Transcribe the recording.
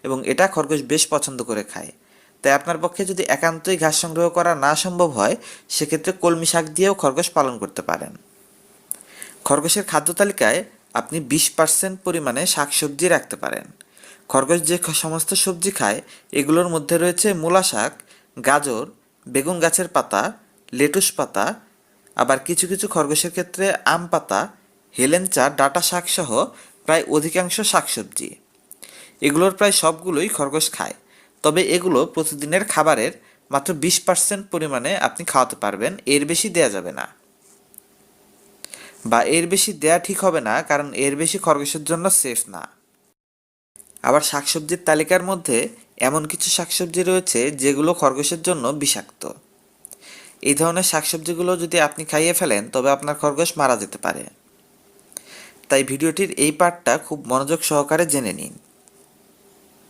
এবং এটা খরগোশ বেশ পছন্দ করে খায়। তাই আপনার পক্ষে যদি একান্তই ঘাস সংগ্রহ করা না সম্ভব হয়, সেক্ষেত্রে কলমি শাক দিয়েও খরগোশ পালন করতে পারেন। খরগোশের খাদ্য তালিকায় আপনি 20% পরিমাণে শাকসবজি রাখতে পারেন। খরগোশ যে সমস্ত সবজি খায় এগুলোর মধ্যে রয়েছে মূলা শাক, গাজর, বেগুন গাছের পাতা, লেটুস পাতা, আবার কিছু কিছু খরগোশের ক্ষেত্রে আম পাতা, হেলেঞ্চা, ডাঁটা শাক সহ প্রায় অধিকাংশ শাকসবজি। এগুলোর প্রায় সবগুলোই খরগোশ খায়, তবে এগুলো প্রতিদিনের খাবারের মাত্র 20% পরিমাণে আপনি খাওয়াতে পারবেন, এর বেশি দেয়া যাবে না। বা এর বেশি দেয়া ঠিক হবে না, কারণ এর বেশি খরগোশের জন্য সেফ না। আবার শাকসবজির তালিকার মধ্যে এমন কিছু শাকসবজি রয়েছে যেগুলো খরগোশের জন্য বিষাক্ত। এই ধরনের শাকসবজিগুলো যদি আপনি খাইয়ে ফেলেন তবে আপনার খরগোশ মারা যেতে পারে। তাই ভিডিওটির এই পার্টটা খুব মনোযোগ সহকারে জেনে নিন।